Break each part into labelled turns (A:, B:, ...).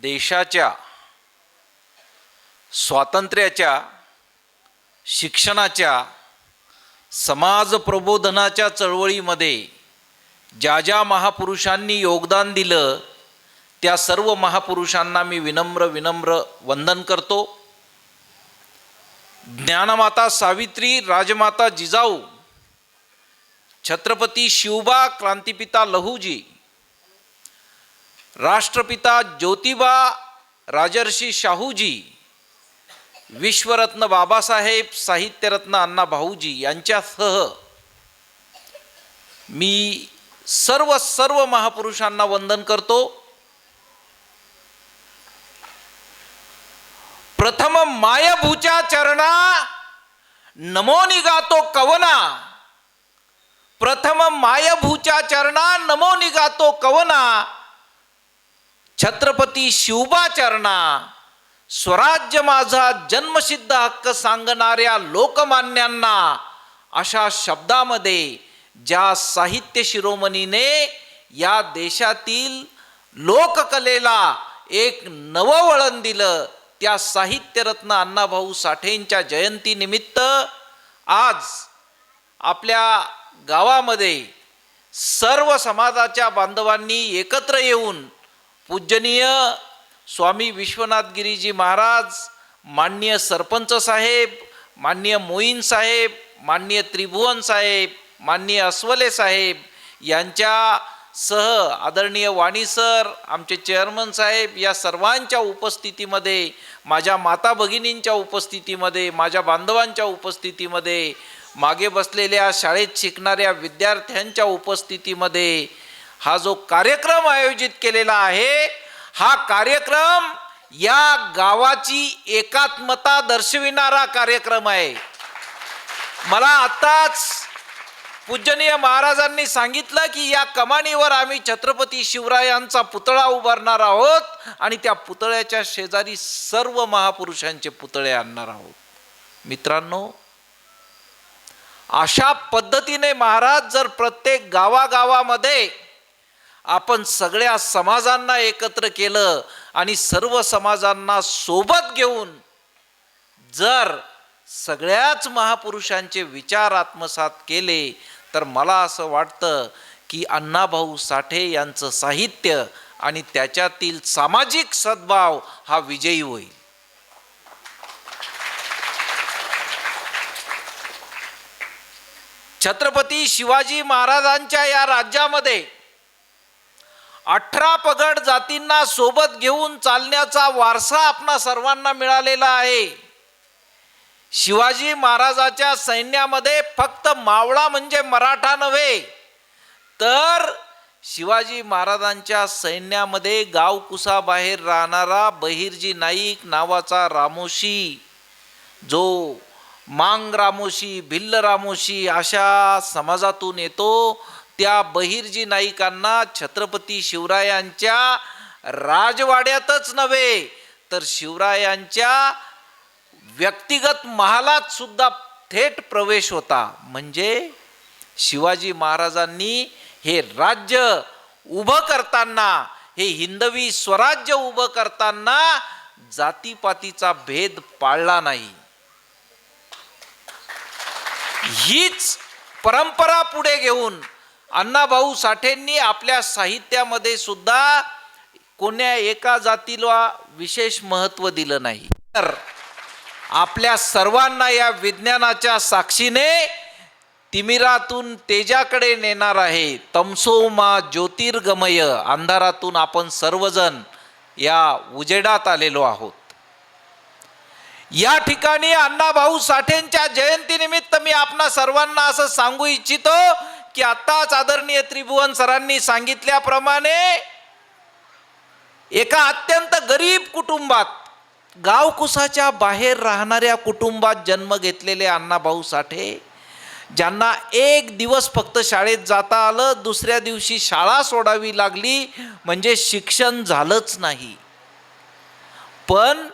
A: देशाच्या स्वातंत्र्याच्या, शिक्षणाच्या, समाज प्रबोधनाच्या चळवळीमध्ये ज्या ज्या महापुरुषांनी योगदान दिलं त्या सर्व महापुरुषांना मी विनम्र वंदन करतो. ज्ञानमाता सावित्री, राजमाता जिजाऊ, छत्रपती शिवबा, क्रांतिपिता लहूजी, राष्ट्रपिता ज्योतिबा, राजर्षी शाहूजी, विश्वरत्न बाबासाहेब, साहित्यरत्न अण्णा भाऊजी यांच्यासह मी सर्व महापुरुषांना वंदन करतो. प्रथम मायभूच्या चरणा नमो निगातो कवना, प्रथम मायभूच्या चरणा नमो निगातो कवना, छत्रपती शिवबा चरणा स्वराज्य माझा जन्मसिद्ध हक्क सांगणाऱ्या लोकमान्यांना, अशा शब्दामध्ये ज्या साहित्य शिरोमणीने या देशातील लोककलेला एक नववळण दिलं, त्या साहित्यरत्न अण्णाभाऊ साठेंच्या जयंतीनिमित्त आज आपल्या गावामध्ये सर्व समाजाच्या बांधवांनी एकत्र येऊन पूजनीय स्वामी विश्वनाथ गिरीजी महाराज, माननीय सरपंच साहेब, माननीय मोईन साहेब, माननीय त्रिभुवन साहेब, माननीय अस्वले साहेब यांच्यासह आदरणीय वाणी सर, आमचे चेअरमन साहेब, या सर्वांच्या उपस्थितीमध्ये, माझ्या माता भगिनींच्या उपस्थितीमध्ये, माझ्या बांधवांच्या उपस्थितीमध्ये, मागे बसलेल्या शाळेत शिकणाऱ्या विद्यार्थ्यांच्या उपस्थितीमध्ये हा जो कार्यक्रम आयोजित केलेला आहे, हा कार्यक्रम या गावाची एकात्मता दर्शविणारा कार्यक्रम आहे. मला आत्ताच पूजनीय महाराजांनी सांगितलं की या कमानीवर आम्ही छत्रपती शिवरायांचा पुतळा उभारणार आहोत आणि त्या पुतळ्याच्या शेजारी सर्व महापुरुषांचे पुतळे आणणार आहोत. मित्रांनो, अशा पद्धतीने महाराज जर प्रत्येक गावागावामध्ये आपण सगळ्या समाजांना एकत्र केलं आणि सर्व समाजांना सोबत घेऊन जर सगळ्याच महापुरुषांचे विचार आत्मसात केले, तर मला असं वाटतं की अण्णाभाऊ साठे यांचं साहित्य आणि त्याच्यातील सामाजिक सद्भाव हा विजयी होईल. छत्रपती शिवाजी महाराजांच्या या राज्यामध्ये 18 पगड जातींना सोबत घेऊन चालण्याचा वारसा आपणा सर्वांना मिळालेला आहे. शिवाजी महाराजाच्या सैन्यामध्ये फक्त मावळा म्हणजे मराठा नव्हे, तर शिवाजी महाराजांच्या सैन्यामध्ये गावकुसाबाहेर राहणारा बहिर्जी नाईक नावाचा रामोशी, जो मांग रामोशी, भिल्ल रामोशी अशा समाजातून येतो, त्या बहिर्जी नाईकांना छत्रपती शिवरायांच्या राजवाड्यातच नव्हे तर शिवरायांच्या व्यक्तिगत महालात सुद्धा थेट प्रवेश होता. म्हणजे शिवाजी महाराजांनी हे राज्य उभं करताना, हे हिंदवी स्वराज्य उभं करताना जातीपातीचा भेद पाळला नाही. हीच परंपरा पुढे घेऊन अण्णाभाऊ साठेंनी आपल्या साहित्यामध्ये सुद्धा कोण्या एका जातीला विशेष महत्त्व दिलं नाही, तर आपल्या सर्वांना या विज्ञानाच्या साक्षीने तिमिरातून तेजाकडे नेणार आहे. तमसो मा ज्योतिर्गमय, अंधारातून आपण सर्वजण या उजेडात आलेलो आहोत. या ठिकाणी अण्णाभाऊ साठेंच्या जयंतीनिमित्त मी आपणा सर्वांना असं सांगू इच्छितो की आत्ताच आदरणीय त्रिभुवन सरांनी सांगितल्याप्रमाणे एका अत्यंत गरीब कुटुंबात, गावकुसाच्या बाहेर राहणाऱ्या कुटुंबात जन्म घेतलेले अण्णाभाऊ साठे, ज्यांना एक दिवस फक्त शाळेत जाता आलं, दुसऱ्या दिवशी शाळा सोडावी लागली, म्हणजे शिक्षण झालंच नाही. पण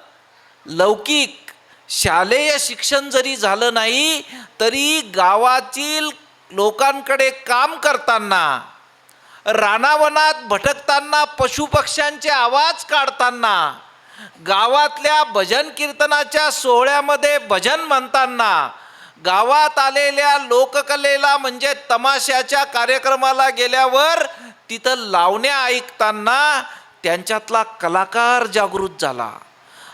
A: लौकिक शालेय शिक्षण जरी झालं नाही तरी गावातील लोकांकडे काम करताना, रानावनात भटकताना पशुपक्ष्यांचे आवाज काढताना, गावातल्या भजन कीर्तनाच्या सोहळ्यामध्ये भजन म्हणताना, गावात आलेल्या लोककलेला म्हणजे तमाशाच्या कार्यक्रमाला गेल्यावर तिथं लावण्या ऐकताना त्यांच्यातला कलाकार जागृत झाला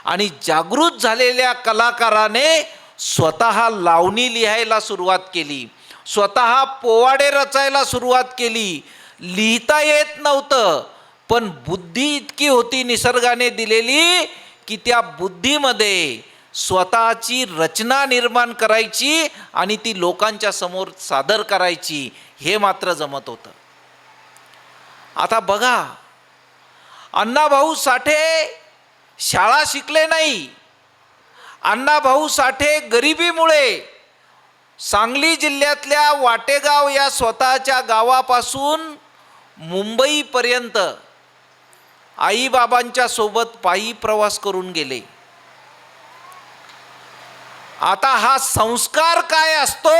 A: आणि जागृत झालेल्या कलाकाराने स्वतः लावणी लिहायला सुरुवात केली, स्वतः पोवाडे रचायला सुरुवात केली. लिहिता येत नव्हतं, पण बुद्धी इतकी होती निसर्गाने दिलेली की त्या बुद्धीमध्ये स्वतःची रचना निर्माण करायची आणि ती लोकांच्या समोर सादर करायची, हे मात्र जमत होतं. आता बघा, अण्णाभाऊ साठे शाळा शिकले नाही. अण्णाभाऊ साठे गरिबीमुळे सांगली जिल्ह्यातल्या वाटेगाव या स्वतःच्या गावापासून मुंबईपर्यंत आईबाबांच्या सोबत पायी प्रवास करून गेले. आता हा संस्कार काय असतो,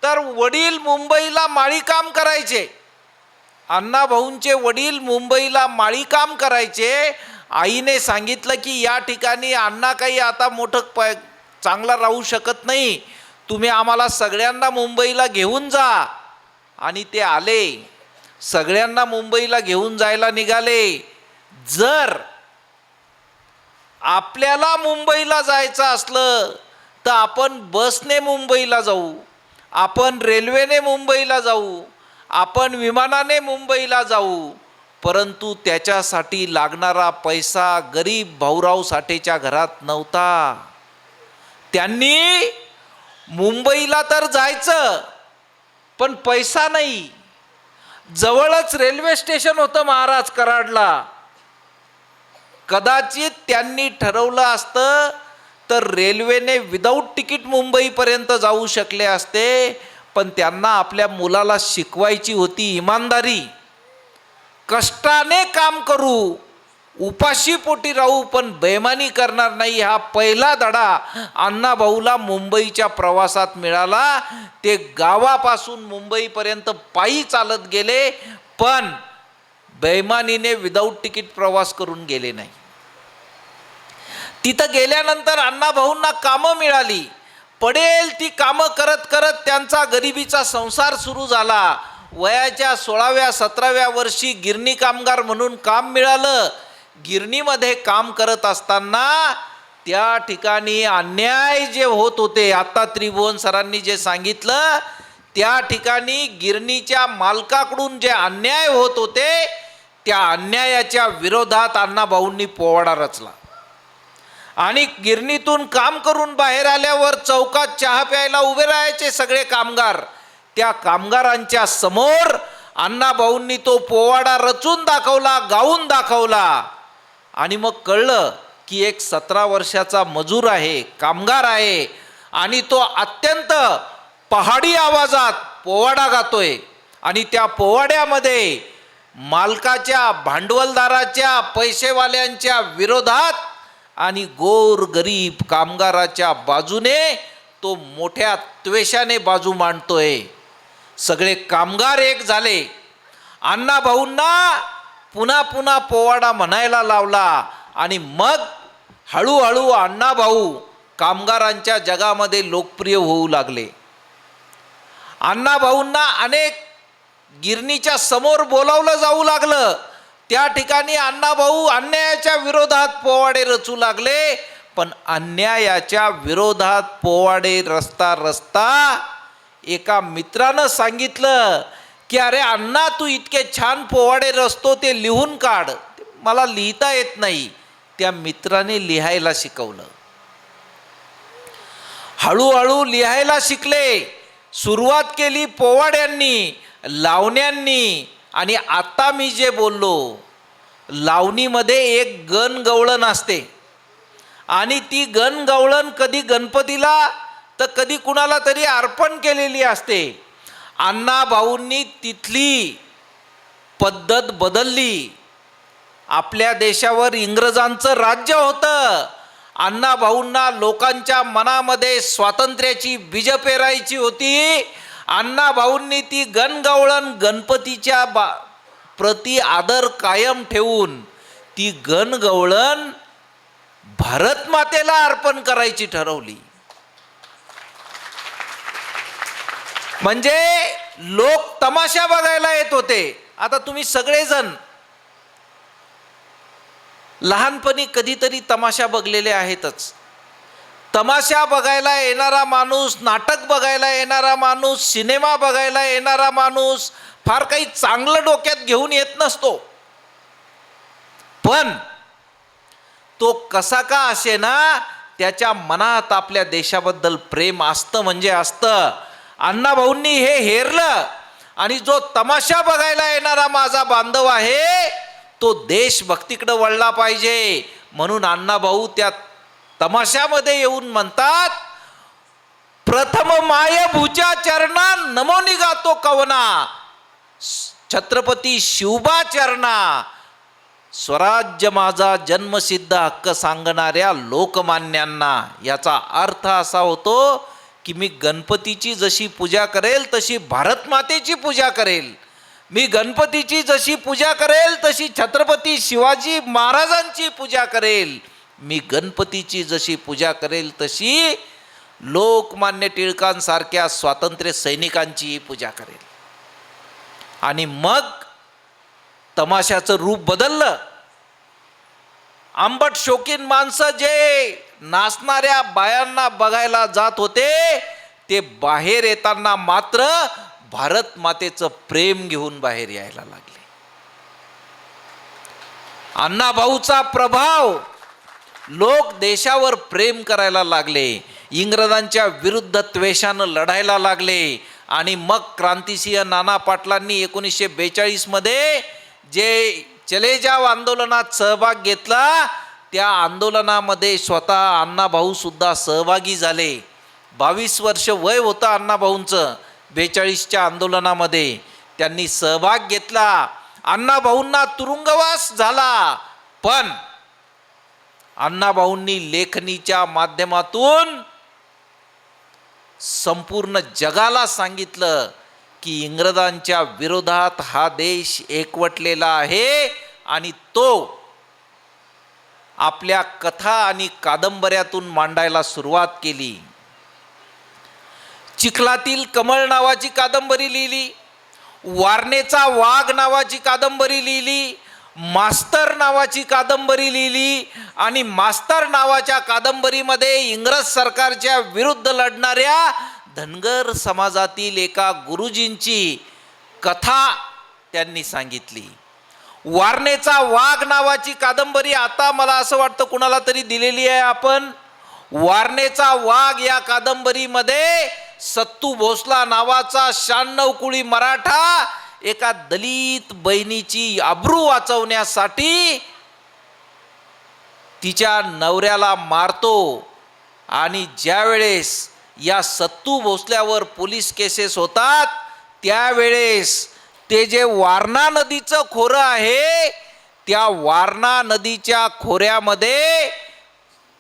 A: तर वडील मुंबईला माळी काम करायचे. अण्णाभाऊंचे वडील मुंबईला माळी काम करायचे. आईने सांगितलं की या ठिकाणी अण्णा काही आता मोठं चांगला राहू शकत नाही, तुम्ही आम्हाला सगळ्यांना मुंबईला घेऊन जा. आणि ते आले, सगळ्यांना मुंबईला घेऊन जायला निघाले. जर आपल्याला मुंबईला जायचं असलं तर आपण बसने मुंबईला जाऊ, आपण रेल्वेने मुंबईला जाऊ, आपण विमानाने मुंबईला जाऊ, परंतु त्याच्यासाठी लागणारा पैसा गरीब भाऊराव साठेच्या घरात नव्हता. त्यांनी मुंबईला तर जायचं, पण पैसा नाही. जवळच रेल्वे स्टेशन होतं महाराज कराडला. कदाचित त्यांनी ठरवलं असतं तर रेल्वेने विदाऊट तिकीट मुंबईपर्यंत जाऊ शकले असते, पण त्यांना आपल्या मुलाला शिकवायची होती इमानदारी. कष्टाने काम करू, उपाशी पोटी राहू, पण बेईमानी करणार नाही, हा पहिला धडा अण्णाभाऊला मुंबईच्या प्रवासात मिळाला. ते गावापासून मुंबईपर्यंत पायी चालत गेले, पण बेईमानीने विदाऊट तिकीट प्रवास करून गेले नाही. तिथं गेल्यानंतर अण्णाभाऊंना कामं मिळाली. पडेल ती कामं करत करत त्यांचा गरिबीचा संसार सुरू झाला. वयाच्या 16व्या 17व्या वर्षी गिरणी कामगार म्हणून काम मिळालं. गिरणीमध्ये काम करत असताना त्या ठिकाणी अन्याय जे होत होते, आता त्रिभुवन सरांनी जे सांगितलं, त्या ठिकाणी गिरणीच्या मालकाकडून जे अन्याय होत होते, त्या अन्यायाच्या विरोधात अण्णाभाऊंनी पोवाडा रचला. आणि गिरणीतून काम करून बाहेर आल्यावर चौकात चहा प्यायला उभे राहायचे सगळे कामगार. त्या कामगारांच्या समोर अण्णाभाऊंनी तो पोवाडा रचून दाखवला, गाऊन दाखवला. आणि मग कळलं की एक 17 वर्षाचा मजूर आहे, कामगार आहे, आणि तो अत्यंत पहाडी आवाजात पोवाडा गातोय. आणि त्या पोवाड्यामध्ये मालकाच्या, भांडवलदाराच्या, पैसेवाल्यांच्या विरोधात आणि गोर गरीब कामगाराच्या बाजूने तो मोठ्या त्वेषाने बाजू मांडतोय. सगळे कामगार एक झाले. अण्णाभाऊंना पुन्हा पुन्हा पोवाडा म्हणायला लावला. आणि मग हळूहळू अण्णाभाऊ कामगारांच्या जगामध्ये लोकप्रिय होऊ लागले. अण्णाभाऊंना अनेक गिरणीच्या समोर बोलावलं जाऊ लागलं. त्या ठिकाणी अण्णाभाऊ अन्यायाच्या विरोधात पोवाडे रचू लागले. पण अन्यायाच्या विरोधात पोवाडे रचता रचता एका मित्रानं सांगितलं की अरे अण्णा, तू इतके छान पोवाडे रचतो, ते लिहून काढ. मला लिहिता येत नाही. त्या मित्राने लिहायला शिकवलं. हळूहळू लिहायला शिकले. सुरुवात केली पोवाड्यांनी, लावण्यांनी. आणि आता मी जे बोललो, लावणीमध्ये एक गणगवळण असते आणि ती गणगवळण कधी गणपतीला तर कधी कुणाला तरी अर्पण केलेली असते. अण्णाभाऊंनी तिथली पद्धत बदलली. आपल्या देशावर इंग्रजांचं राज्य होतं. अण्णाभाऊंना लोकांच्या मनामध्ये स्वातंत्र्याची बीज पेरायची होती. अण्णा भाऊंनी ती गणगवळण गणपतीच्या प्रति आदर कायम ठेवून ती गणगवळण भारत मातेला अर्पण करायची ठरवली. म्हणजे लोक तमाशा बघायला येत होते. आता तुम्ही सगळेजण लहानपणी कधीतरी तमाशा बघलेले आहेतच. तमाशा बघायला येणारा माणूस, नाटक बघायला येणारा माणूस, सिनेमा बघायला येणारा माणूस फार काही चांगलं डोक्यात घेऊन येत नसतो. पण तो कसा का असेना त्याच्या मनात आपल्या देशाबद्दल प्रेम असतं म्हणजे असतं. अण्णा भाऊंनी हे हेरलं आणि जो तमाशा बघायला येणारा माझा बांधव आहे तो देशभक्तीकडे वळला पाहिजे. म्हणून अण्णा भाऊ त्या तमाशामध्ये येऊन म्हणतात, प्रथम माय भूच्या चरणा नमो निघातो कवना, छत्रपती शिवबा चरणा, स्वराज्य माझा जन्मसिद्ध हक्क सांगणाऱ्या लोकमान्यांना. याचा अर्थ असा होतो की मी गणपतीची जशी पूजा करेल तशी भारत मातेची पूजा करेल. मी गणपतीची जशी पूजा करेल तशी छत्रपती शिवाजी महाराजांची पूजा करेल. मी गणपतीची जशी पूजा करेल तशी लोकमान्य टिळकांसारख्या स्वातंत्र्य सैनिकांची पूजा करेल. आणि मग तमाशाचं रूप बदललं. आंबट शौकीन माणसं जे नाचणाऱ्या बायांना बघायला जात होते ते बाहेर येताना मात्र भारत मातेचं प्रेम घेऊन बाहेर यायला लागले. अण्णा भाऊचा प्रभाव, लोक देशावर प्रेम करायला लागले, इंग्रजांच्या विरुद्ध त्वेषानं लढायला लागले. आणि मग क्रांतिसिंह नाना पाटलांनी 1942 मध्ये जे चले जाव आंदोलनात सहभाग घेतला त्या आंदोलनामध्ये स्वतः अण्णा भाऊ सुद्धा सहभागी झाले. 22 वर्ष वय होतं अण्णा भाऊंचं. 42च्या आंदोलनामध्ये त्यांनी सहभाग घेतला. अण्णा भाऊंना तुरुंगवास झाला. पण अण्णा भाऊंनी लेखणीच्या माध्यमातून संपूर्ण जगाला सांगितलं की इंग्रजांच्या विरोधात हा देश एकवटलेला आहे. आणि तो आपल्या कथा आणि कादंबऱ्यातून मांडायला सुरुवात केली. चिखलातील कमळ नावाची कादंबरी लिहिली, वारणेचा वाघ नावाची कादंबरी लिहिली, मास्तर नावाची कादंबरी लिहिली. आणि मास्तर नावाच्या कादंबरीमध्ये इंग्रज सरकारच्या विरुद्ध लढणाऱ्या धनगर समाजातील एका गुरुजींची कथा त्यांनी सांगितली. वारणेचा वाघ नावाची कादंबरी आता मला असं वाटतं कुणाला तरी दिलेली आहे आपण. वारणेचा वाघ या कादंबरीमध्ये सत्तू भोसला नावाचा 96 कुळी मराठा एका दलित बहिणीची अब्रू वाचवण्यासाठी तिच्या नवऱ्याला मारतो. आणि ज्या वेळेस या सत्तू भोसल्यावर पोलीस केसेस होतात त्यावेळेस ते जे वारणा नदीचं खोरं आहे त्या वारणा नदीच्या खोऱ्यामध्ये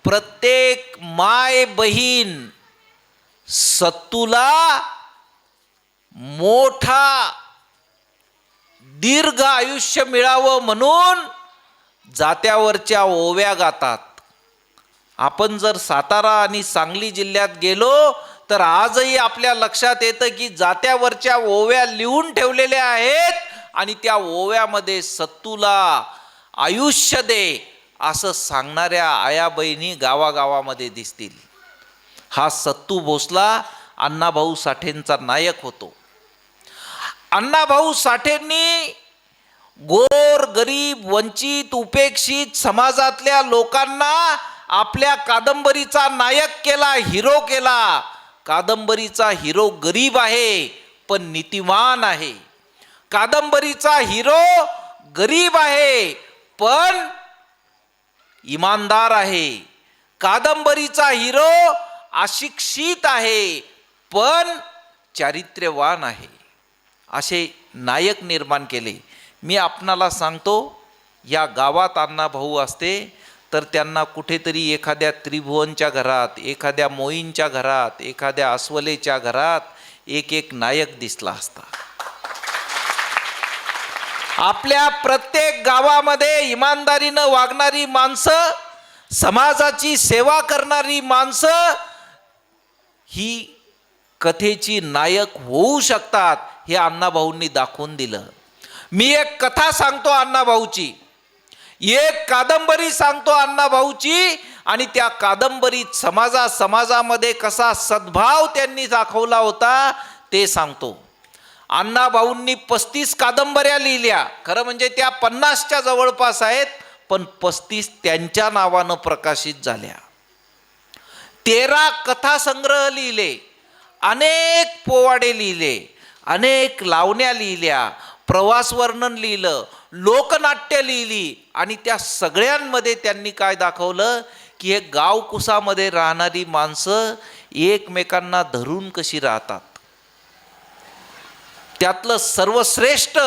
A: प्रत्येक माय बहीण सत्तूला मोठा दीर्घ आयुष्य मिळावं म्हणून जात्यावरच्या ओव्या गातात. आपण जर सातारा आणि सांगली जिल्ह्यात गेलो तर आजही आपल्या लक्षात येतं की जात्यावरच्या ओव्या लिहून ठेवलेल्या आहेत आणि त्या ओव्यामध्ये सत्तूला आयुष्य दे असं सांगणाऱ्या आया बहिणी गावागावामध्ये दिसतील. हा सत्तू भोसला अण्णाभाऊ साठेंचा नायक होतो. अण्णाभाऊ साठेंनी गोर गरीब वंचित उपेक्षित समाजातल्या लोकांना आपल्या कादंबरीचा नायक केला, हिरो केला. कादंबरीचा हिरो गरीब आहे पण नीतिवान आहे. कादंबरीचा हिरो गरीब आहे पण इमानदार आहे. कादंबरीचा हिरो अशिक्षित आहे पण चारित्र्यवान आहे. असे नायक निर्माण केले. मी आपणाला सांगतो, या गावात अण्णाभाऊ असते तर त्यांना कुठेतरी एखाद्या त्रिभुवनच्या घरात, एखाद्या मोईंच्या घरात, एखाद्या अस्वलेच्या घरात एक एक नायक दिसला असता. आपल्या प्रत्येक गावामध्ये इमानदारीनं वागणारी माणसं, समाजाची सेवा करणारी माणसं ही कथेची नायक होऊ शकतात, हे अण्णाभाऊंनी दाखवून दिलं. मी एक कथा सांगतो अण्णाभाऊची, एक कादंबरी सांगतो अण्णाभाऊची, आणि त्या कादंबरीत समाजामध्ये कसा सद्भाव त्यांनी दाखवला होता ते सांगतो. अण्णाभाऊंनी 35 कादंबऱ्या लिहिल्या. खरं म्हणजे त्या 50च्या जवळपास आहेत, पण 35 त्यांच्या नावानं प्रकाशित झाल्या. 13 कथासंग्रह लिहिले, अनेक पोवाडे लिहिले, अनेक लावण्या लिहिल्या, प्रवास वर्णन लिहिलं, लोकनाट्य लिहिली, आणि त्या सगळ्यांमध्ये त्यांनी काय दाखवलं की हे गावकुसामध्ये राहणारी माणसं एकमेकांना धरून कशी राहतात. त्यातलं सर्वश्रेष्ठ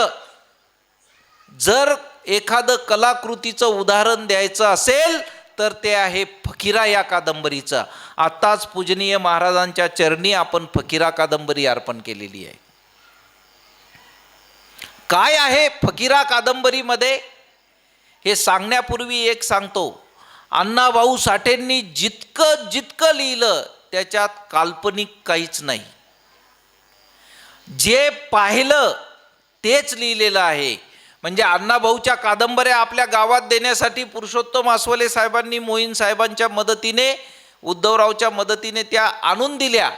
A: जर एखादं कलाकृतीचं उदाहरण द्यायचं असेल तर ते आहे फकीरा या कादंबरीचं. आत्ताच पूजनीय महाराजांच्या चरणी आपण फकीरा कादंबरी अर्पण केलेली आहे. काय आहे फकीरा कादंबरीमध्ये हे सांगण्यापूर्वी एक सांगतो. अण्णाभाऊ साठेंनी जितकं लिहिलं त्याच्यात काल्पनिक काहीच नाही. जे पाहिलं तेच लिहिलेलं आहे. म्हणजे अण्णाभाऊच्या कादंबऱ्या आपल्या गावात देण्यासाठी पुरुषोत्तम आसवले साहेबांनी मोहीन साहेबांच्या मदतीने, उद्धवरावच्या मदतीने त्या आणून दिल्या.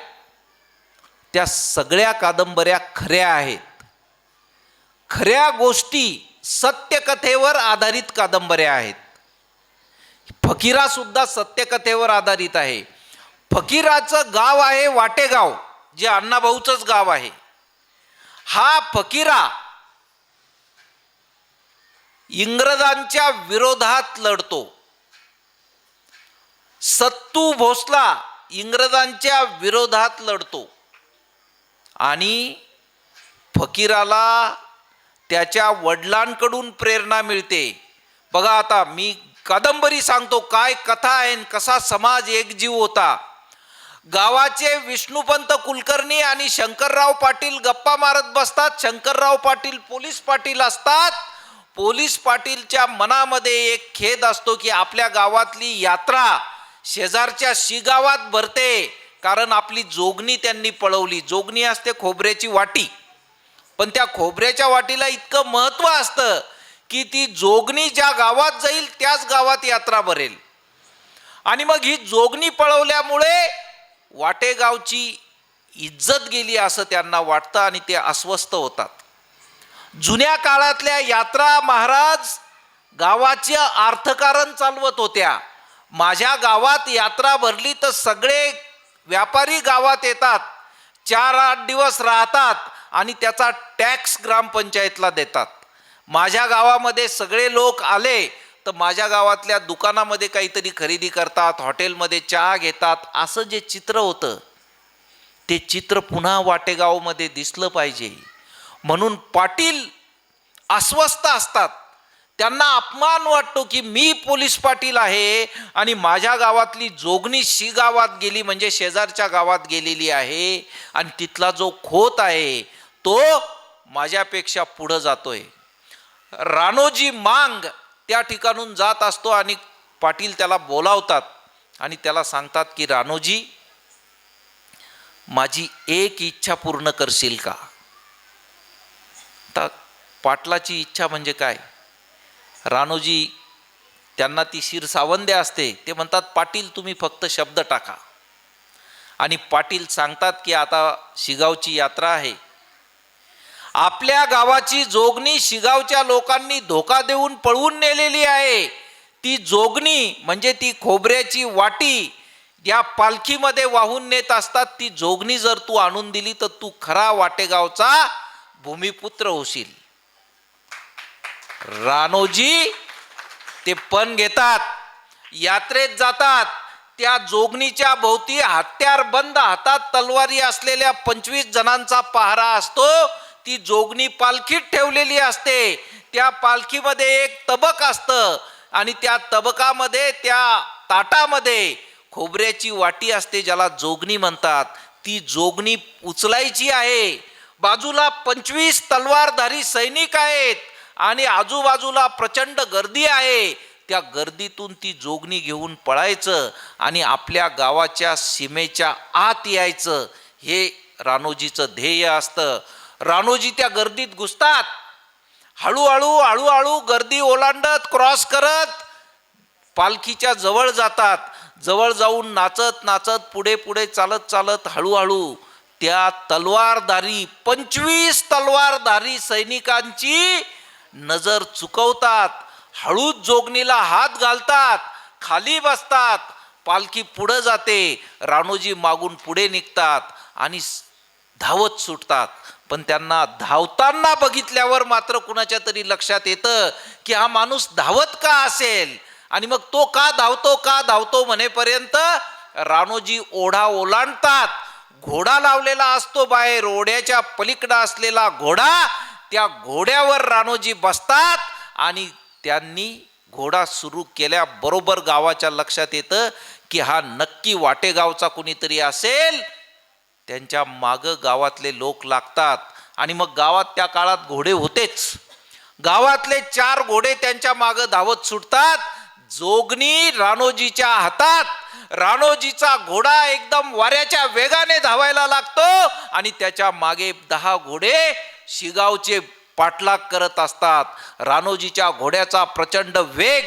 A: त्या सगळ्या कादंबऱ्या खऱ्या आहेत. खऱ्या गोष्टी, सत्यकथेवर आधारित कादंबऱ्या आहेत. फकीरा सुद्धा सत्यकथेवर आधारित आहे. फकीराचं गाव आहे वाटेगाव, जे अण्णाभाऊचंच गाव आहे. हा फकीरा इंग्रजांच्या विरोधात लढतो. सत्तू भोसला इंग्रजांच्या विरोधात लढतो, आणि फकीराला त्याच्या वडिलांकडून प्रेरणा मिळते. बघा, आता मी कादंबरी सांगतो, काय कथा आहे, कसा समाज एकजीव होता. गावाचे विष्णुपंत कुलकर्णी आणि शंकरराव पाटील गप्पा मारत बसतात. शंकरराव पाटील पोलीस पाटील असतात. पोलीस पाटीलच्या मनामध्ये एक खेद असतो की आपल्या गावातली यात्रा शेजारच्या शिगावात भरते, कारण आपली जोगणी त्यांनी पळवली. जोगणी असते खोबऱ्याची वाटी, पण त्या खोबऱ्याच्या वाटीला इतकं महत्त्व असतं की ती जोगणी ज्या गावात जाईल त्याच गावात यात्रा भरेल. आणि मग ही जोगणी पळवल्यामुळे वाटेगावची इज्जत गेली असं त्यांना वाटतं, आणि ते अस्वस्थ होतात. जुन्या काळातल्या यात्रा महाराज गावाचे अर्थकारण चालवत होत्या. माझ्या गावात यात्रा भरली तर सगळे व्यापारी गावात येतात, 4-8 दिवस राहतात, आणि त्याचा टॅक्स ग्रामपंचायतला देतात. माझ्या गावामध्ये सगळे लोक आले तर माझ्या गावातल्या दुकानामध्ये काहीतरी खरेदी करतात, हॉटेलमध्ये चहा घेतात. असं जे चित्र होतं ते चित्र पुन्हा वाटेगावमध्ये दिसलं पाहिजे. म्हणून पाटील अस्वस्थ असतात. त्यांना अपमान वाटतो की मी पोलीस पाटील आहे आणि माझ्या गावातली जोगणी शिगावात गेली, म्हणजे शेजारच्या गावात गेलेली आहे, आणि तिथला जो खोत आहे तो माझ्यापेक्षा पुढं जातोय. राणोजी मांग त्या ठिकाणून जात असतो, आणि पाटील त्याला बोलावतात आणि त्याला सांगतात की राणोजी, माझी एक इच्छा पूर्ण करशील का? तर पाटलाची इच्छा म्हणजे काय? राणोजी, त्यांना ती शिरसावंदे असते, ते म्हणतात पाटील तुम्ही फक्त शब्द टाका. आणि पाटील सांगतात की आता शिगावची यात्रा आहे, आपल्या गावाची जोगणी शिगावच्या लोकांनी धोका देऊन पळवून नेलेली आहे. ती जोगणी म्हणजे ती खोबऱ्याची वाटी या पालखीमध्ये वाहून नेत असतात. ती जोगणी जर तू आणून दिली तर तू खरा वाटेगावचा भूमिपुत्र होशील. राणोजी ते पण घेतात, यात्रेत जातात. त्या जोगणीच्या भोवती हत्यारबंद, हातात तलवारी असलेल्या 25 जणांचा पहारा असतो. ती जोगणी पालखीत ठेवलेली असते. त्या पालखीमध्ये एक तबक असतं, आणि त्या तबकामध्ये, त्या ताटामध्ये खोबऱ्याची वाटी असते, ज्याला जोगणी म्हणतात. ती जोगणी उचलायची आहे. बाजूला 25 तलवारधारी सैनिक आहेत आणि आजूबाजूला प्रचंड गर्दी आहे. त्या गर्दीतून ती जोगणी घेऊन पळायचं आणि आपल्या गावाच्या सीमेच्या आत यायचं, हे राणोजीचं ध्येय असतं. राणोजी त्या गर्दीत घुसतात. हळूहळू गर्दी ओलांडत क्रॉस करत पालखीच्या जवळ जातात. जवळ जाऊन नाचत नाचत पुढे चालत हळूहळू त्या तलवारधारी 25 तलवारधारी सैनिकांची नजर चुकवतात. हळूच जोगणीला हात घालतात, खाली बसतात. पालखी पुढे जाते. राणोजी मागून पुढे निघतात आणि धावत सुटतात. पण त्यांना धावताना बघितल्यावर मात्र कुणाच्या तरी लक्षात येतं की हा माणूस धावत का असेल, आणि मग तो का धावतो म्हणेपर्यंत राणोजी ओढा ओलांडतात. घोडा लावलेला असतो बाहेर, ओढ्याच्या पलीकडे असलेला घोडा, त्या घोड्यावर राणोजी बसतात आणि त्यांनी घोडा सुरू केल्याबरोबर गावाच्या लक्षात येतं की हा नक्की वाटेगावचा कुणीतरी असेल. त्यांच्या मागं गावातले लोक लागतात आणि मग गावात त्या काळात घोडे होतेच. गावातले 4 घोडे त्यांच्या मागं धावत सुटतात. जोगणी राणोजीच्या हातात. राणोजीचा घोडा एकदम वाऱ्याच्या वेगाने धावायला लागतो आणि त्याच्या मागे 10 घोडे शिगावचे पाठलाग करत असतात. राणोजीच्या घोड्याचा प्रचंड वेग,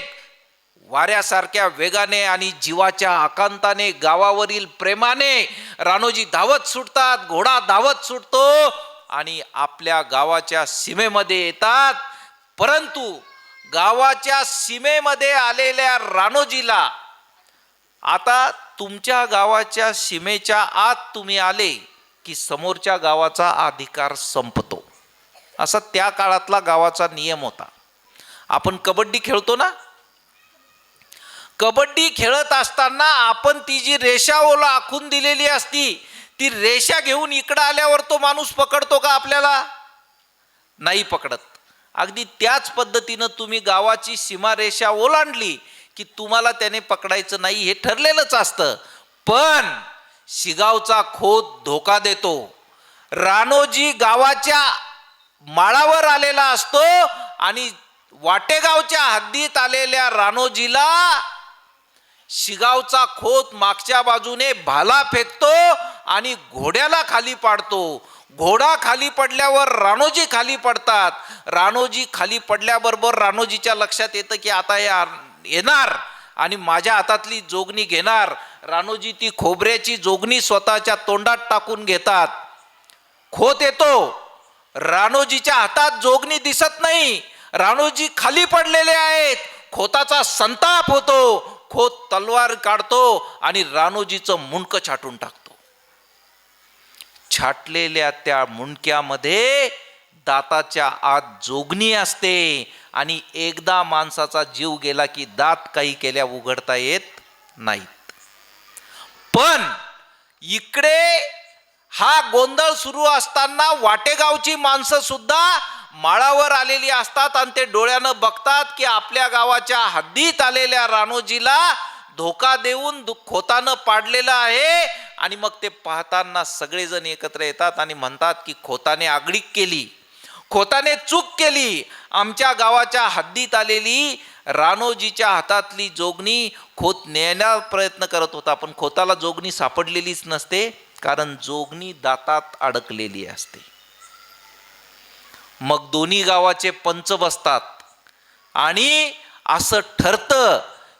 A: वाऱ्यासारख्या वेगाने आणि जीवाच्या आकांताने, गावावरील प्रेमाने राणोजी धावत सुटतात. घोडा धावत सुटतो आणि आपल्या गावाच्या सीमेमध्ये येतात. परंतु गावाच्या सीमेमध्ये आलेल्या राणोजीला, आता तुमच्या गावाच्या सीमेच्या आत तुम्ही आले की समोरच्या गावाचा अधिकार संपतो, असा त्या काळातला गावाचा नियम होता. आपण कबड्डी खेळतो ना, कबड्डी खेळत असताना आपण ती जी रेषा ओला आखून दिलेली असती, ती रेषा घेऊन इकडं आल्यावर तो माणूस पकडतो का आपल्याला? नाही पकडत. अगदी त्याच पद्धतीनं तुम्ही गावाची सीमारेषा ओलांडली की तुम्हाला त्याने पकडायचं नाही, हे ठरलेलंच असतं. पण शिगावचा खोत धोका देतो. राणोजी गावाच्या माळावर आलेला असतो आणि वाटेगावच्या हद्दीत आलेल्या राणोजीला शिगावचा खोत मागच्या बाजूने भाला फेकतो आणि घोड्याला खाली पाडतो. घोडा खाली पडल्यावर राणोजी खाली पडतात. राणोजी खाली पडल्याबरोबर राणोजीच्या लक्षात येतं की आता हे येणार आणि माझ्या हातातली जोगणी घेणार. राणोजी ती खोबऱ्याची जोगणी स्वतःच्या तोंडात टाकून घेतात. खोत येतो. राणोजीच्या हातात जोगणी दिसत नाही. राणोजी खाली पडलेले आहेत. खोताचा संताप होतो. खोत तलवार काढतो आणि राणोजीचं मुंडकं छाटून टाकतो. छाटलेल्या त्या मुंडक्यामध्ये दाताच्या आत जोगणी असते आणि एकदा माणसाचा जीव गेला की दात काही केल्या उघडता येत नाहीत. पण इकडे हा गोंधळ सुरू असताना वाटेगावची माणसं सुद्धा माळावर आलेली असतात आणि ते डोळ्यानं बघतात की आपल्या गावाच्या हद्दीत आलेल्या राणोजीला धोका देऊन खोतानं पाडलेलं आहे. आणि मग ते पाहताना सगळेजण एकत्र येतात आणि म्हणतात की खोताने आगळीक केली, खोताने चूक केली. आमच्या गावाच्या हद्दीत आलेली राणोजीच्या हातातली जोगणी खोत नेण्याचा प्रयत्न करत होता, पण खोताला जोगणी सापडलेलीच नसते, कारण जोगणी दातात अडकलेली असते. मग दोन्ही गावाचे पंच बसतात आणि असं ठरतं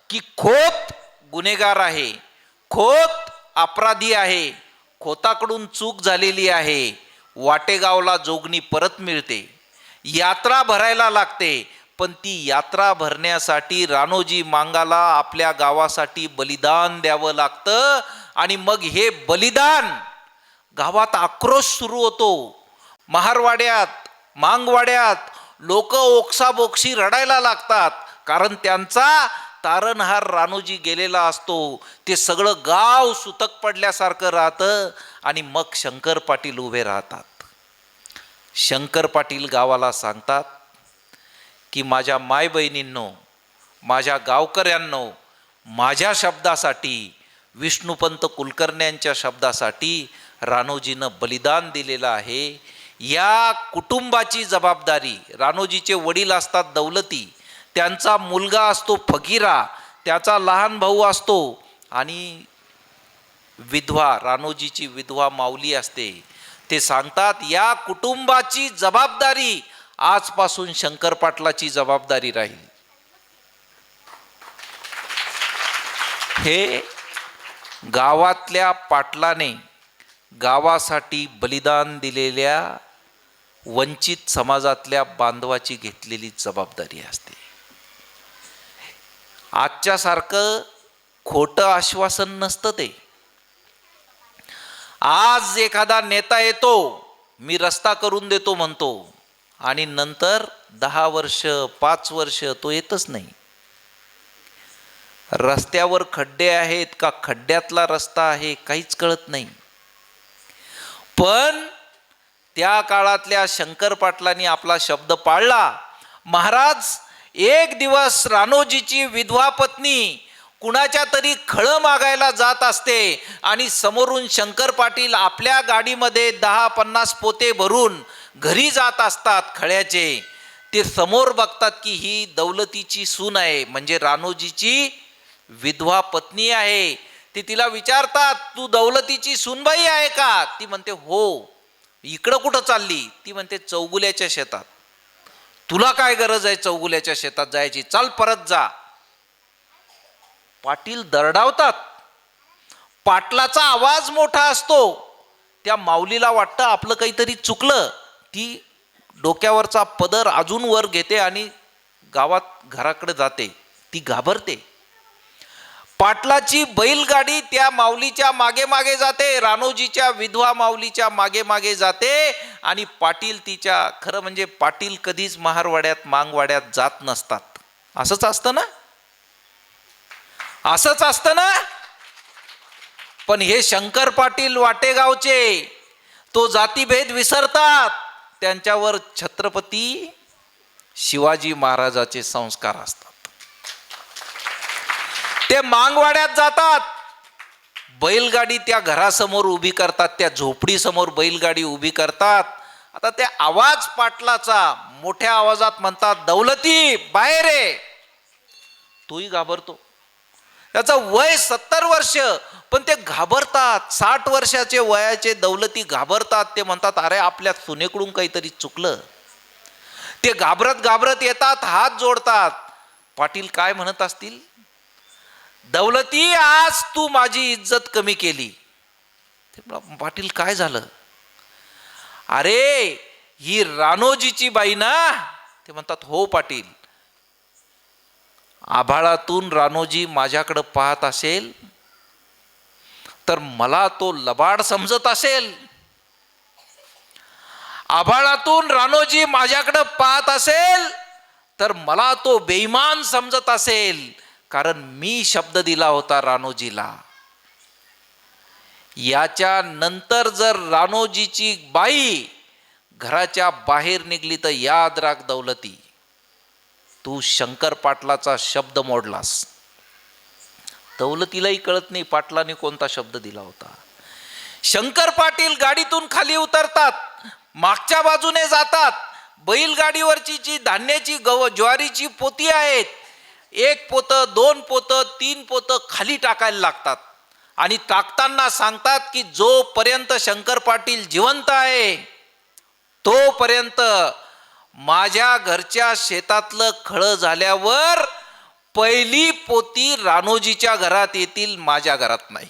A: की खोत गुन्हेगार आहे, खोत अपराधी आहे, खोताकडून चूक झालेली आहे. वाटेगावला जोगणी परत मिळते. यात्रा भरायला लागते, पण ती यात्रा भरण्यासाठी राणोजी मांगाला आपल्या गावासाठी बलिदान द्यावं लागतं. आणि मग हे बलिदान, गावात आक्रोश सुरू होतो. महारवाड्यात, मांगवाड्यात लोक ओक्साबोक्शी रडायला लागतात, कारण त्यांचा तारणहार राणोजी गेलेला असतो. ते सगळं गाव सुतक पडल्यासारखं राहतं. आणि मग शंकर पाटील उभे राहतात. शंकर पाटील गावाला सांगतात की माझ्या माय बहिणींनो, माझ्या गावकऱ्यांनो, माझ्या शब्दासाठी, विष्णुपंत कुलकर्ण्यांच्या शब्दासाठी राणोजीनं बलिदान दिलेलं आहे. या कुटुंबाची जबाबदारी, राणोजीचे वडील असतात दौलती, त्यांचा मुलगा असतो फकीरा, त्याचा लहान भाऊ असतो, आणि विधवा, राणोजीची विधवा माऊली असते. ते सांगतात या कुटुंबाची जबाबदारी आजपासून शंकर पाटलाची जबाबदारी राहील. हे गावातल्या पाटलाने गावासाठी बलिदान दिलेल्या वंचित समाजातल्या बांधवाची घेतलेली जबाबदारी असते. आजच्यासारखं खोटं आश्वासन नसतं ते. आज एखादा नेता येतो, मी रस्ता करून देतो म्हणतो, आणि नंतर 10 वर्ष 5 वर्ष तो येतच नाही. रस्त्यावर खड्डे आहेत का खड्ड्यातला रस्ता आहे काहीच कळत नाही. पण त्या काळातल्या शंकर पाटलांनी आपला शब्द पाळला. महाराज, एक दिवस राणोजीची विधवा पत्नी कुणाच्या तरी खळं मागायला जात असते आणि समोरून शंकर पाटील आपल्या गाडीमध्ये 10-50 पोते भरून घरी जात असतात खळ्याचे. ते समोर बघतात की ही दौलतीची सून आहे, म्हणजे राणोजीची विधवा पत्नी आहे. ते तिला विचारतात, तू दौलतीची सूनबाई आहे का? ती म्हणते हो. इकडं कुठं चालली? ती म्हणते चौगुल्याच्या शेतात. तुला काय गरज आहे चौगुल्याच्या शेतात जायची? चाल परत जा. पाटील दरडावतात. पाटलाचा आवाज मोठा असतो. त्या माऊलीला वाटतं आपलं काहीतरी चुकलं. ती डोक्यावरचा पदर अजून वर घेते आणि गावात घराकडे जाते. ती घाबरते. पाटलाची बैलगाडी त्या माऊलीच्या मागे मागे जाते, राणोजीच्या विधवा माऊलीच्या मागे मागे जाते, आणि पाटील तिच्या, खरं म्हणजे पाटील कधीच महारवाड्यात मांगवाड्यात जात नसतात. असंच असतं ना, असंच असतं ना. पण हे शंकर पाटील वाटेगावचे तो जातीभेद विसरतात. त्यांच्यावर छत्रपती शिवाजी महाराजाचे संस्कार असतात. ते मांगवाड्यात जातात, बैलगाडी त्या घरासमोर उभी करतात, त्या झोपडीसमोर बैलगाडी उभी करतात. आता त्या आवाज पाटलाचा मोठ्या आवाजात म्हणतात, दौलती बाहेर आहे. तोही घाबरतो. त्याचं वय 70 वर्ष, पण ते घाबरतात. 60 वर्षाचे वयाचे दौलती घाबरतात. ते म्हणतात, अरे आपल्या सुनेकडून काहीतरी चुकलं. ते घाबरत घाबरत येतात, हात जोडतात. पाटील काय म्हणत असतील? दौलती, आज तू माझी इज्जत कमी केली. पाटील काय झालं? अरे ही राणोजीची बाई ना? ते म्हणतात हो पाटील. आभाळातून राणोजी माझ्याकडे पाहत असेल तर मला तो लबाड समजत असेल. आभाळातून राणोजी माझ्याकडे पाहत असेल तर मला तो बेईमान समजत असेल, कारण मी शब्द दिला होता राणोजीला. याच्या नंतर जर राणोजीची बाई घराच्या बाहेर निघली तर याद राख दौलती, तू शंकर पाटलाचा शब्द मोडलास. दौलतीलाही कळत नाही पाटलाने कोणता शब्द दिला होता. शंकर पाटील गाडीतून खाली उतरतात, मागच्या बाजूने जातात. बैलगाडीवरची जी धान्याची ज्वारीची पोती आहेत, 1 पोतं 2 पोतं 3 पोतं खाली टाकायला लागतात. आणि टाकताना सांगतात की जोपर्यंत शंकर पाटील जिवंत आहे तोपर्यंत माझ्या घरच्या शेतातलं खळं झाल्यावर पहिली पोती राणोजीच्या घरात येतील, माझ्या घरात नाही.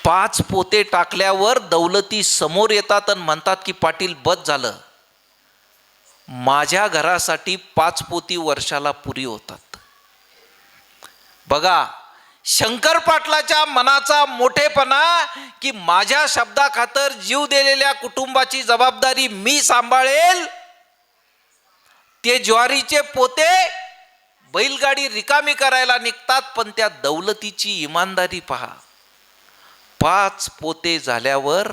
A: 5 पोते टाकल्यावर दौलती समोर येतात आणि म्हणतात की पाटील बस झालं, माझ्या घरासाठी 5 पोती वर्षाला पुरी होतात. बघा शंकर पाटलाच्या मनाचा मोठेपणा, की माझ्या शब्दाखातर जीव दिलेल्या कुटुंबाची जबाबदारी मी सांभाळेल. ते ज्वारीचे पोते बैलगाडी रिकामी करायला निघतात, पण त्या दौलतीची इमानदारी पहा. 5 पोते झाल्यावर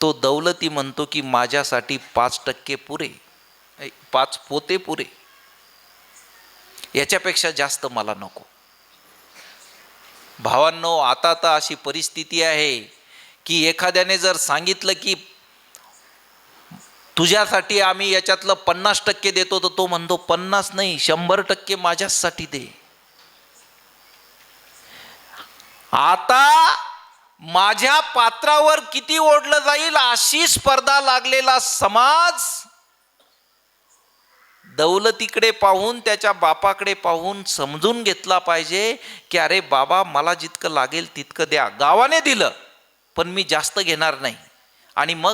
A: तो दौलती म्हणतो की माझ्यासाठी 5% पुरे, 5 पोते पुरे, याच्यापेक्षा जास्त मला नको. भावांनो, आता तर अशी परिस्थिती आहे की एखाद्याने जर सांगितलं की तुझ्यासाठी आम्ही याच्यातलं 50% देतो, तर तो म्हणतो 50 नाही 100% माझ्यासाठी दे. आता माझ्या पात्रावर किती ओढलं जाईल अशी स्पर्धा लागलेला समाज दौलतीकडे पाहून, त्याच्या बापाकडे पाहून समजून घेतला पाहिजे की अरे बाबा, मला जितकं लागेल तितकं द्या. गावाने दिलं पण मी जास्त घेणार नाही. आणि मग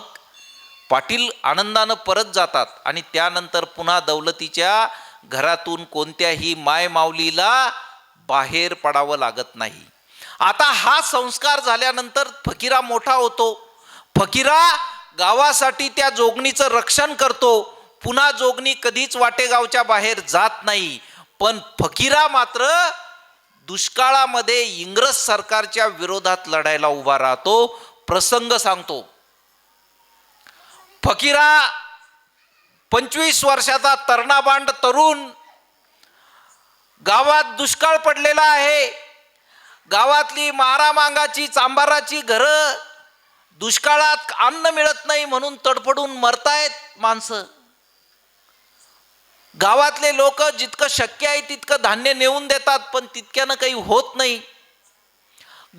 A: पाटील आनंदानं परत जातात आणि त्यानंतर पुन्हा दौलतीच्या घरातून कोणत्याही मायमाऊलीला बाहेर पडावं लागत नाही. आता हा संस्कार झाल्यानंतर फकीरा मोठा होतो. फकीरा गावासाठी त्या जोगणीचं रक्षण करतो. पुन्हा जोगणी कधीच वाटेगावच्या बाहेर जात नाही. पण फकीरा मात्र दुष्काळामध्ये इंग्रज सरकारच्या विरोधात लढायला उभा राहतो. प्रसंग सांगतो. फकीरा 25 वर्षाचा तरणाबांड तरुण, गावात दुष्काळ पडलेला आहे. गावातली मारामांगाची चांबाराची घरं, दुष्काळात अन्न मिळत नाही म्हणून तडफडून मरतायत माणसं. गावातले लोक जितकं शक्य आहे तितकं धान्य नेऊन देतात, पण तितक्यानं काही होत नाही.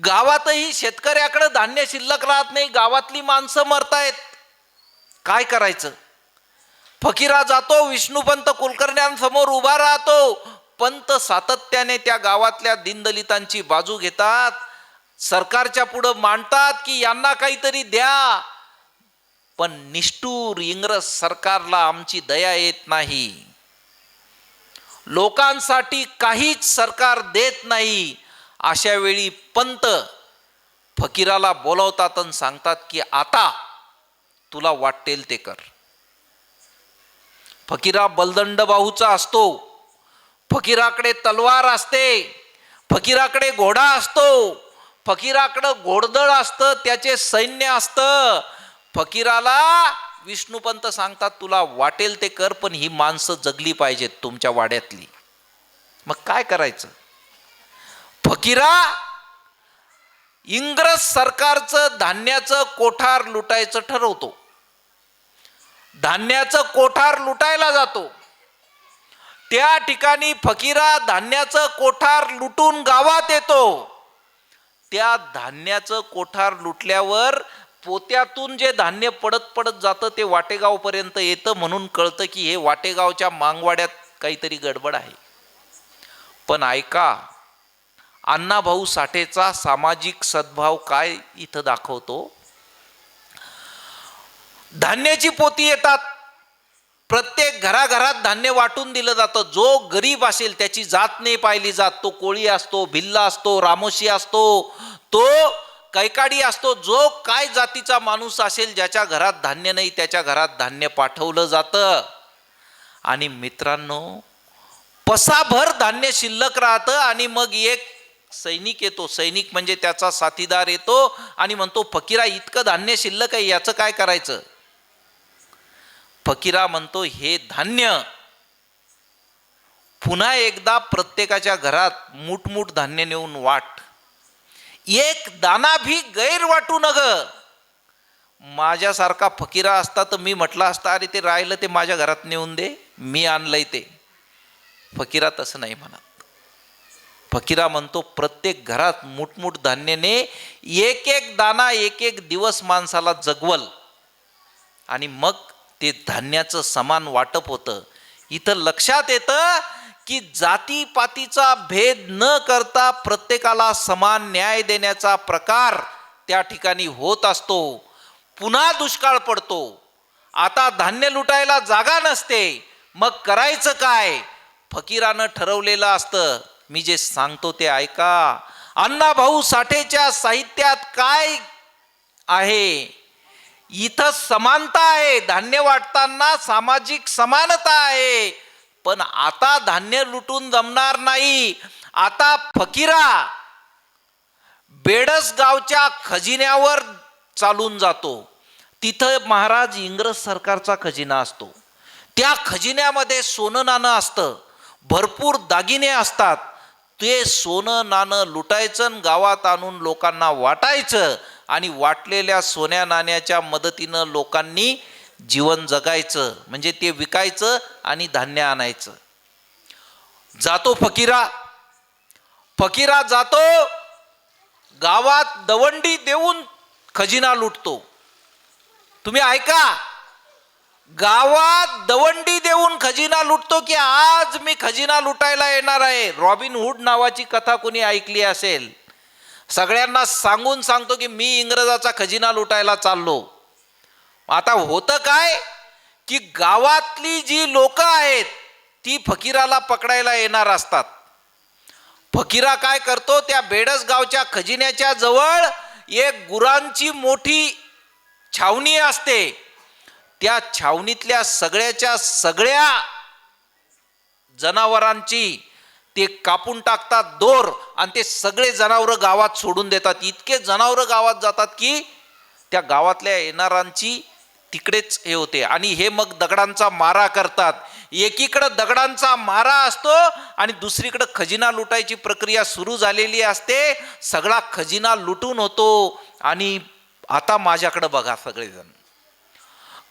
A: गावातही शेतकऱ्याकडे धान्य शिल्लक राहत नाही. गावातली माणसं मरतायत. काय करायचं? फकीरा जातो, विष्णुपंत कुलकर्ण्यांसमोर उभा राहतो. पंत सातत्याने त्या गावातल्या दीनदलितांची बाजू घेतात. सरकारच्या पुढे मांडतात की यांना काहीतरी द्या. पण निष्ठूर इंग्रज सरकारला आमची दया येत नाही. लोकांसाठी काहीच सरकार देत नाही. अशा वेळी पंत फकीराला बोलवतात आणि सांगतात की आता तुला वाटेल ते कर. फकीरा बलदंड बाहूचा असतो. फकीराकडे तलवार असते. फकीराकडे घोडा असतो. फकीराकडे घोडदळ असतं, त्याचे सैन्य असतं. फकीराला विष्णुपंत सांगतात तुला वाटेल ते कर, पण ही माणसं जगली पाहिजेत तुमच्या वाड्यातली. मग काय करायचं? फकीरा इंग्रज सरकारचं धान्याचं कोठार लुटायचं ठरवतो. धान्याचं कोठार लुटायला जातो. त्या ठिकाणी फकीरा धान्याचं कोठार लुटून गावात येतो. त्या धान्याचं कोठार लुटल्यावर पोत्यातून जे धान्य पडत पडत जातं ते वाटेगावपर्यंत येतं. म्हणून कळतं की हे वाटेगावच्या मांगवाड्यात काहीतरी गडबड आहे. पण ऐका, अण्णाभाऊ साठेचा सामाजिक सद्भाव काय इथं दाखवतो. धान्याची पोती येतात. प्रत्येक घराघरात धान्य वाटून दिलं जातं. जो गरीब असेल त्याची जात नाही पाहिली जात. तो कोळी असतो, भिल्ला असतो, रामोशी असतो, तो कैकाडी असतो. जो काय जातीचा माणूस असेल, ज्याच्या घरात धान्य नाही त्याच्या घरात धान्य पाठवलं जातं. आणि मित्रांनो, पसाभर धान्य शिल्लक राहतं. आणि मग एक सैनिक येतो. सैनिक म्हणजे त्याचा साथीदार येतो आणि म्हणतो फकीरा इतकं धान्य शिल्लक आहे, याचं काय करायचं? फकीरा म्हणतो हे धान्य पुन्हा एकदा प्रत्येकाच्या घरात मुठमुठ धान्य नेऊन वाट. एक दाना भी गैर वाटू नग. माझ्यासारखा फकीरा असता तर मी म्हटलं असता अरे ते राहिलं ते माझ्या घरात नेऊन दे, मी आणलंय ते. फकीरा तसं नाही म्हणत. फकीरा म्हणतो प्रत्येक घरात मुठमुठ धान्याने एक एक दाना एक एक दिवस माणसाला जगवल. आणि मग ते धान्याचं समान वाटप होतं. इथं लक्षात येतं की जातीपातीचा भेद न करता प्रत्येकाला समान न्याय देण्याचा प्रकार त्या ठिकाणी होत असतो. पुन्हा दुष्काळ पडतो. आता धान्य लुटायला जागा नसते. मग करायचं काय? फकीरानं ठरवलेलं असतं. मी जे सांगतो ते ऐका. अण्णाभाऊ साठेच्या साहित्यात काय आहे? इथं समानता आहे. धान्य वाटताना सामाजिक समानता आहे. पण आता धान्य लुटून जमणार नाही. आता फकीरा बेडस गावच्या खजिन्यावर चालून जातो. तिथं महाराज इंग्रज सरकारचा खजिना असतो. त्या खजिन्यामध्ये सोनं नाणं असतं, भरपूर दागिने असतात. ते सोनं नाणं लुटायचं आणि गावात आणून लोकांना वाटायचं आणि वाटलेल्या सोन्या नाण्याच्या मदतीनं लोकांनी जीवन जगायचं, म्हणजे ते विकायचं आणि धान्य आणायचं. जातो फकीरा, फकीरा जातो गावात दवंडी देऊन खजिना लुटतो. तुम्ही ऐका, गावात दवंडी देऊन खजिना लुटतो की आज मी खजिना लुटायला येणार आहे. रॉबिन हुड नावाची कथा कोणी ऐकली असेल. सगळ्यांना सांगून सांगतो की मी इंग्रजाचा खजिना लुटायला चाललो. आता होतं काय की गावातली जी लोक आहेत ती फकीराला पकडायला येणार असतात. फकीरा काय करतो, त्या बेडस गावच्या खजिन्याच्या जवळ एक गुरांची मोठी छावणी असते. त्या छावणीतल्या सगळ्याच्या सगळ्या जनावरांची ते कापून टाकतात दोर आणि ते सगळे जनावरं गावात सोडून देतात. इतके जनावरं गावात जातात की त्या गावातल्या येणाऱ्यांची तिकडेच हे होते. आणि हे मग दगडांचा मारा करतात. एकीकडं दगडांचा मारा असतो आणि दुसरीकडं खजिना लुटायची प्रक्रिया सुरू झालेली असते. सगळा खजिना लुटून होतो. आणि आता माझ्याकडं बघा सगळेजण,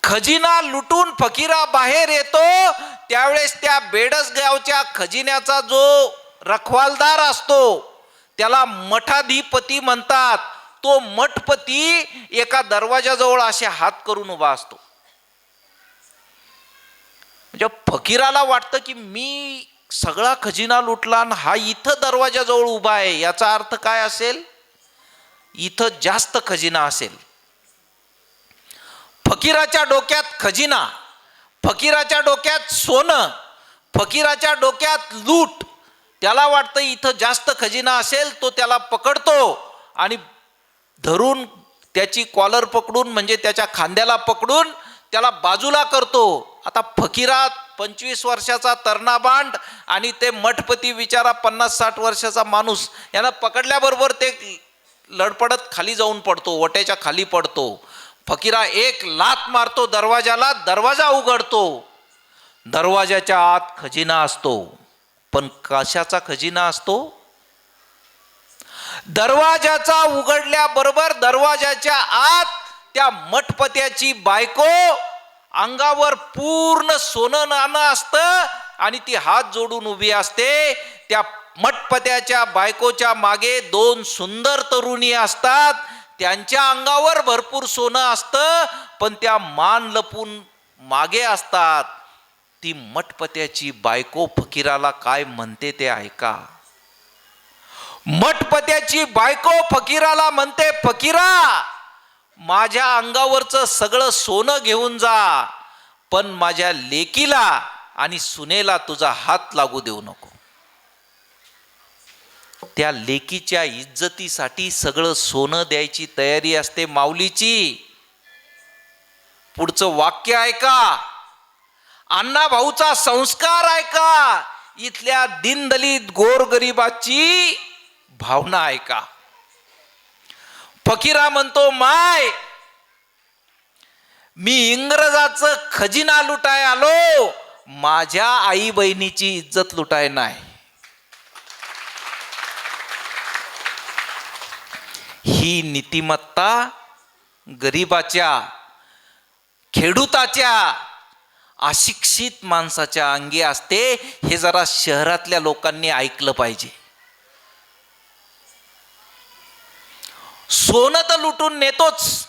A: खजिना लुटून फकीरा बाहेर येतो त्यावेळेस त्या बेडस गावच्या खजिन्याचा जो रखवालदार असतो त्याला मठाधिपती म्हणतात. तो मठपती एका दरवाजाजवळ असे हात करून उभा असतो. म्हणजे फकीराला वाटतं की मी सगळा खजिना लुटला आणि हा इथं दरवाजाजवळ उभा आहे, याचा अर्थ काय असेल, इथं जास्त खजिना असेल. फकीराच्या डोक्यात खजिना, फकीराच्या डोक्यात सोनं, फकीराच्या डोक्यात लूट. त्याला वाटतं इथं जास्त खजिना असेल. तो त्याला पकडतो आणि धरून त्याची कॉलर पकडून, म्हणजे त्याच्या खांद्याला पकडून त्याला बाजूला करतो. आता फकीरा 25 वर्षाचा तरणाबांड आणि ते मठपती विचारा 50-60 वर्षाचा माणूस, यांना पकडल्याबरोबर ते लडपडत खाली जाऊन पडतो, ओट्याच्या खाली पडतो. फकीरा एक लात मारतो दरवाजाला, दरवाजा उघडतो. दरवाजाच्या आत खजिना असतो. पण कशाचा खजिना असतो? दरवाजाचा उघडल्याबरोबर दरवाजाच्या आत त्या मठपत्याची बायको, अंगावर पूर्ण सोनं नाणं असतं आणि ती हात जोडून उभी असते. त्या मठपत्याच्या बायकोच्या मागे 2 सुंदर तरुणी असतात. त्यांच्या अंगावर भरपूर सोनं असतं पण त्या मान लपून मागे असतात. ती मठपत्याची बायको फकीराला काय म्हणते ते ऐका. मठपत्याची बायको फकीराला म्हणते, फकीरा, माझ्या अंगावरचं सगळं सोनं घेऊन जा, पण माझ्या लेकीला आणि सुनेला तुझा हात लागू देऊ नको. त्या लेकीच्या इज्जतीसाठी सगळं सोनं द्यायची तयारी असते माऊलीची. पुढचं वाक्य ऐका, अण्णा भाऊचा संस्कार ऐका, इथल्या दीनदलित गोरगरिबाची भावना ऐका. फकीरा म्हणतो, माय, मी इंग्रजाचं खजिना लुटाय आलो, माझ्या आई बहिणीची इज्जत लुटाय नाही. ही नीतिमत्ता गरीबाच्या, खेडूताच्या, अशिक्षित माणसाच्या अंगी असते. हे जरा शहरातल्या लोकांनी ऐकलं पाहिजे. सोनं तर लुटून नेतोच,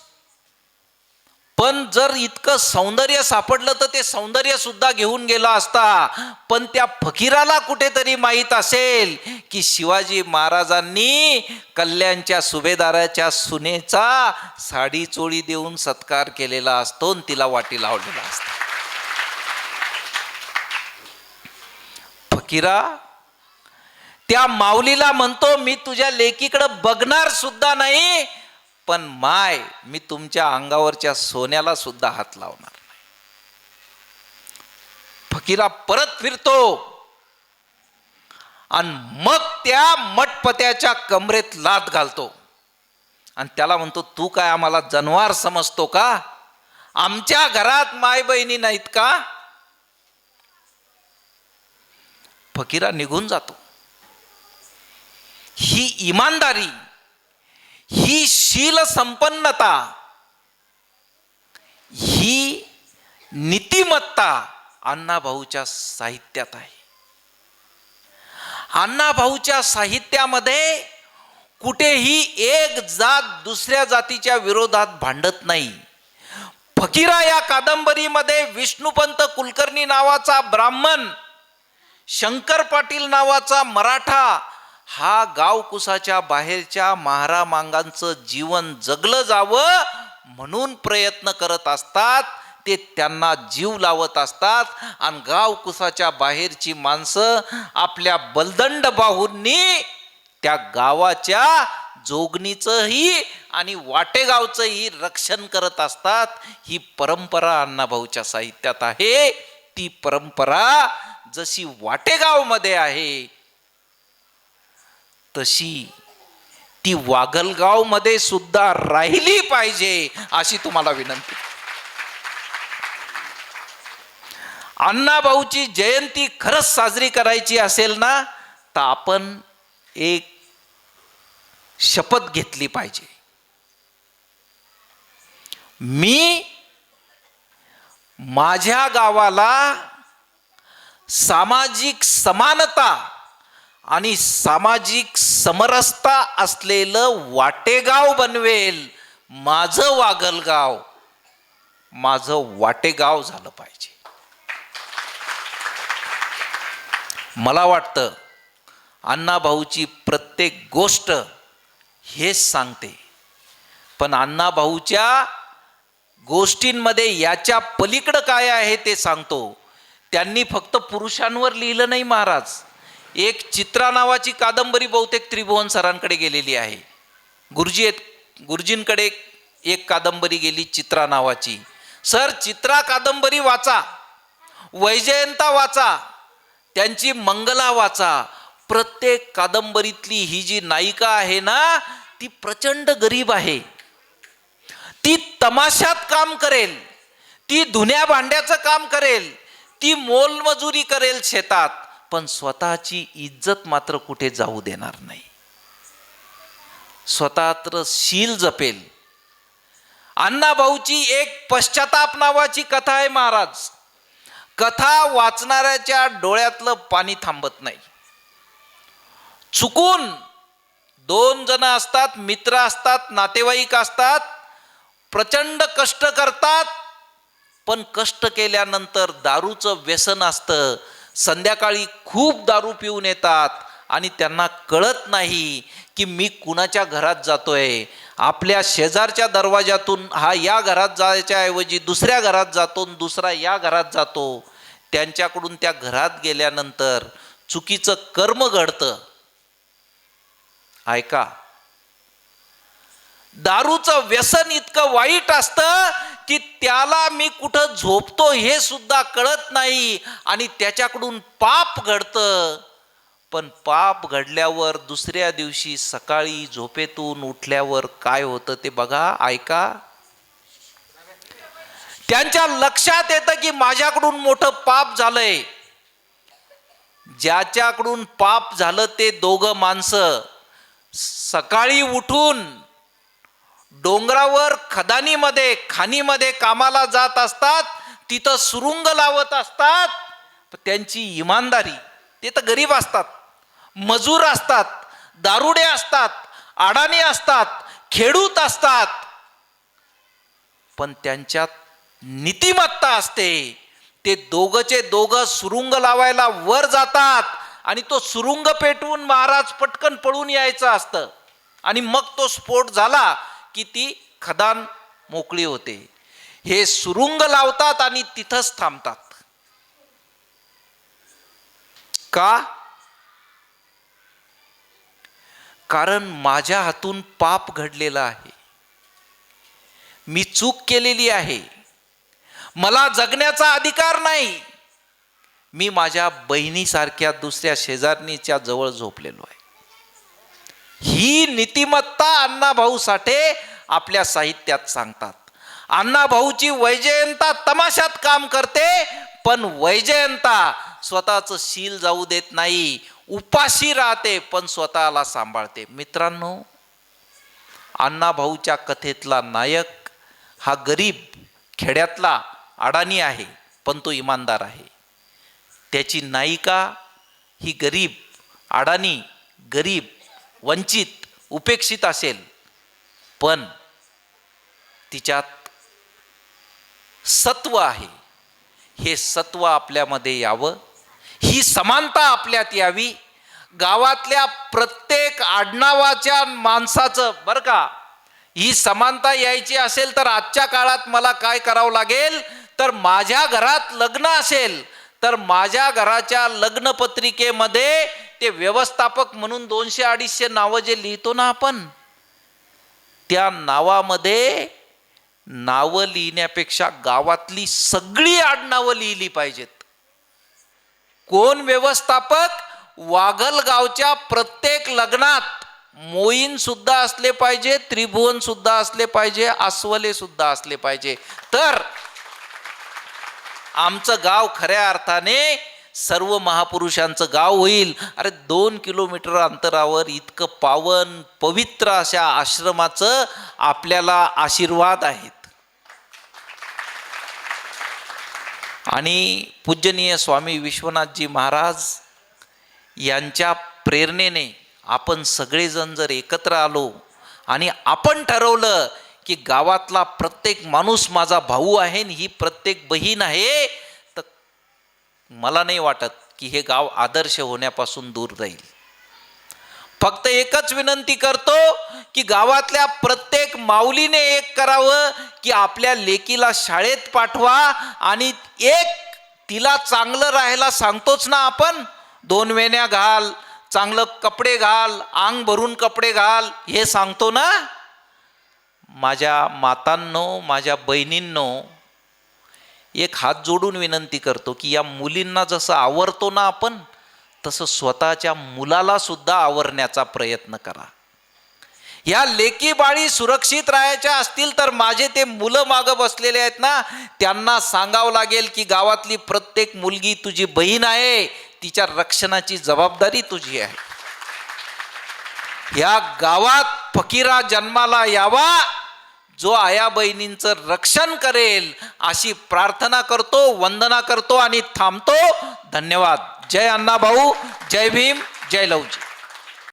A: पण जर इतकं सौंदर्य सापडलं तर ते सौंदर्य सुद्धा घेऊन गेला असता. पण त्या फकीराला कुठेतरी माहीत असेल की शिवाजी महाराजांनी कल्याणच्या सुभेदाराच्या सुनेचा साडी चोळी देऊन सत्कार केलेला असतो आणि तिला वाटी लावलेला असतो. फकीरा त्या माऊलीला म्हणतो, मी तुझ्या लेकीकडे बघणार सुद्धा नाही, पण माय, मी तुमच्या अंगावरच्या सोन्याला सुद्धा हात लावणार नाही. फकीरा परत फिरतो आणि मग त्या मठपत्याच्या कमरेत लाथ घालतो आणि त्याला म्हणतो, तू काय आम्हाला जनावर समजतो का? आमच्या घरात माय बहिणी नाहीत का? फकीरा निघून जातो. ही इमानदारी, ही शील संपन्नता, ही नीतिमत्ता अण्णाभाऊच्या साहित्यात आहे. अण्णाभाऊच्या साहित्यामध्ये कुठेही एक जात दुसऱ्या जातीच्या विरोधात भांडत नाही. फकीरा या कादंबरीमध्ये विष्णुपंत कुलकर्णी नावाचा ब्राह्मण, शंकर पाटील नावाचा मराठा हा गावकुसाच्या बाहेरच्या महारा मांगांचं जीवन जगलं जावं म्हणून प्रयत्न करत असतात. ते त्यांना जीव लावत असतात आणि गावकुसाच्या बाहेरची माणसं आपल्या बलदंड बाहूंनी त्या गावाच्या जोगणीचंही आणि वाटेगावचंही रक्षण करत असतात. ही परंपरा अण्णाभाऊच्या साहित्यात आहे. ती परंपरा जशी वाटेगावमध्ये आहे तशी ती वाघलगावमध्ये सुद्धा राहिली पाहिजे अशी तुम्हाला विनंती. अण्णाभाऊची जयंती खरंच साजरी करायची असेल ना तर आपण एक शपथ घेतली पाहिजे. मी माझ्या गावाला सामाजिक समानता आणि सामाजिक समरसता असलेलं वाटेगाव बनवेल. माझं वाघलगाव माझं वाटेगाव झालं पाहिजे. मला वाटतं अण्णाभाऊची प्रत्येक गोष्ट हेच सांगते, पण अण्णाभाऊच्या गोष्टींमध्ये याच्या पलीकडं काय आहे ते सांगतो. त्यांनी फक्त पुरुषांवर लिहिलं नाही महाराज. एक चित्रा नावाची कादंबरी बहुतेक त्रिभुवन सरांकडे गेलेली आहे. गुरुजींकडे एक कादंबरी गेली चित्रा नावाची. सर चित्रा कादंबरी वाचा, वैजयंता वाचा, त्यांची मंगला वाचा. प्रत्येक कादंबरीतली ही जी नायिका आहे ना ती प्रचंड गरीब आहे. ती तमाशात काम करेल, ती धुण्या भांड्याचं काम करेल, ती मोलमजुरी करेल शेतात, पण स्वतःची इज्जत मात्र कुठे जाऊ देणार नाही. स्वतःच शील जपेल. अण्णाभाऊची एक पश्चाताप नावाची कथा आहे महाराज. कथा वाचणाऱ्याच्या डोळ्यातलं पाणी थांबत नाही. चुकून दोन जण असतात, मित्र असतात, नातेवाईक असतात, प्रचंड कष्ट करतात, पण कष्ट केल्यानंतर दारूचं व्यसन असतं. संध्याकाळी खूप दारू पिऊन येतात आणि त्यांना कळत नाही की मी कुणाच्या घरात जातोय. आपल्या शेजारच्या दरवाजातून हा या घरात जायच्या ऐवजी दुसऱ्या घरात जातो, दुसरा या घरात जातो. त्यांच्याकडून त्या घरात गेल्यानंतर चुकीचं कर्म घडतं. ऐका, दारूचं व्यसन इतकं वाईट असतं की त्याला मी कुठं झोपतो हे सुद्धा कळत नाही आणि त्याच्याकडून पाप घडतं. पण पाप घडल्यावर दुसऱ्या दिवशी सकाळी झोपेतून उठल्यावर काय होतं ते बघा, ऐका. त्यांच्या लक्षात येतं की माझ्याकडून मोठं पाप झालंय. ज्याच्याकडून पाप झालं ते दोघं माणसं सकाळी उठून डोंगरावर खाणीमध्ये कामाला जात असतात. तिथं सुरुंग लावत असतात. त्यांची इमानदारी, ते तर गरीब असतात, मजूर असतात, दारुडे असतात, अडाणी असतात, खेडूत असतात, पण त्यांच्यात नीतिमत्ता असते. ते दोघंचे दोघं सुरुंग लावायला वर जातात आणि तो सुरुंग पेटवून महाराज पटकन पळून यायचं असतं आणि मग तो स्फोट झाला की ती खदान मोकळी होते. हे सुरुंग लावतात आणि तिथंच थांबतात. का? कारण माझ्या हातून पाप घडलेलं आहे, मी चूक केलेली आहे, मला जगण्याचा अधिकार नाही. मी माझ्या बहिणीसारख्या दुसऱ्या शेजारणीच्या जवळ झोपलेलो आहे. ही नीतिमत्ता अण्णाभाऊ साठे आपल्या साहित्यात सांगतात. अण्णाभाऊची वैजयंता तमाशात काम करते, पण वैजयंता स्वतःचं शील जाऊ देत नाही, उपाशी राहते पण स्वतःला सांभाळते. मित्रांनो, अण्णाभाऊच्या कथेतला नायक हा गरीब खेड्यातला अडाणी आहे, पण तो इमानदार आहे. त्याची नायिका ही गरीब अडाणी, गरीब, वंचित, उपेक्षित असेल, पण तिच्यात सत्व आहे. हे सत्व आपल्यामध्ये यावं, ही समानता आपल्यात यावी. गावातल्या प्रत्येक आडनावाच्या माणसाचं, बरं का, ही समानता यायची असेल तर आजच्या काळात मला काय करावं लागेल, तर माझ्या घरात लग्न असेल तर माझ्या घराच्या लग्नपत्रिकेमध्ये ते व्यवस्थापक म्हणून 200-250 नावं जे लिहितो ना आपण, त्या नावामध्ये नावं लिहिण्यापेक्षा गावातली सगळी आडनावं लिहिली पाहिजेत. कोण व्यवस्थापक? वाघलगावच्या प्रत्येक लग्नात मोईन सुद्धा असले पाहिजे, त्रिभुवन सुद्धा असले पाहिजे, अस्वले सुद्धा असले पाहिजे, तर आमचं गाव खऱ्या अर्थाने सर्व महापुरुषांचं गाव होईल. अरे 2 किलोमीटर अंतरावर इतकं पावन पवित्र अशा आश्रमाचं आपल्याला आशीर्वाद आहेत. आणि पूजनीय स्वामी विश्वनाथजी महाराज यांच्या प्रेरणेने आपण सगळेजण जर एकत्र आलो आणि आपण ठरवलं की गावातला प्रत्येक माणूस माझा भाऊ आहे आणि ही प्रत्येक बहीण आहे, तर मला नाही वाटत की हे गाव आदर्श होण्यापासून दूर राहील. फक्त एकच विनंती करतो की गावातल्या प्रत्येक माऊलीने एक करावं की आपल्या लेकीला शाळेत पाठवा आणि एक तिला चांगलं राहायला सांगतोच ना आपण, 2 वेण्या घाल, चांगलं कपडे घाल, अंग भरून कपडे घाल, हे सांगतो ना. माझ्या मातांनो, माझ्या बहिणींनो, एक हात जोडून विनंती करतो की या मुलींना जसं आवरतो ना आपण, तसं स्वतःच्या मुलाला सुद्धा आवरण्याचा प्रयत्न करा. या लेकी बाळी सुरक्षित राहायच्या असतील तर माझे ते मुलं मागं बसलेले आहेत ना, त्यांना सांगावं लागेल की गावातली प्रत्येक मुलगी तुझी बहीण आहे, तिच्या रक्षणाची जबाबदारी तुझी आहे. या गावात फकीरा जन्माला यावा जो आया बहिणींचं रक्षण करेल, अशी प्रार्थना करतो, वंदना करतो आणि थांबतो. धन्यवाद. जय अण्णाभाऊ, जय भीम, जय लवजी.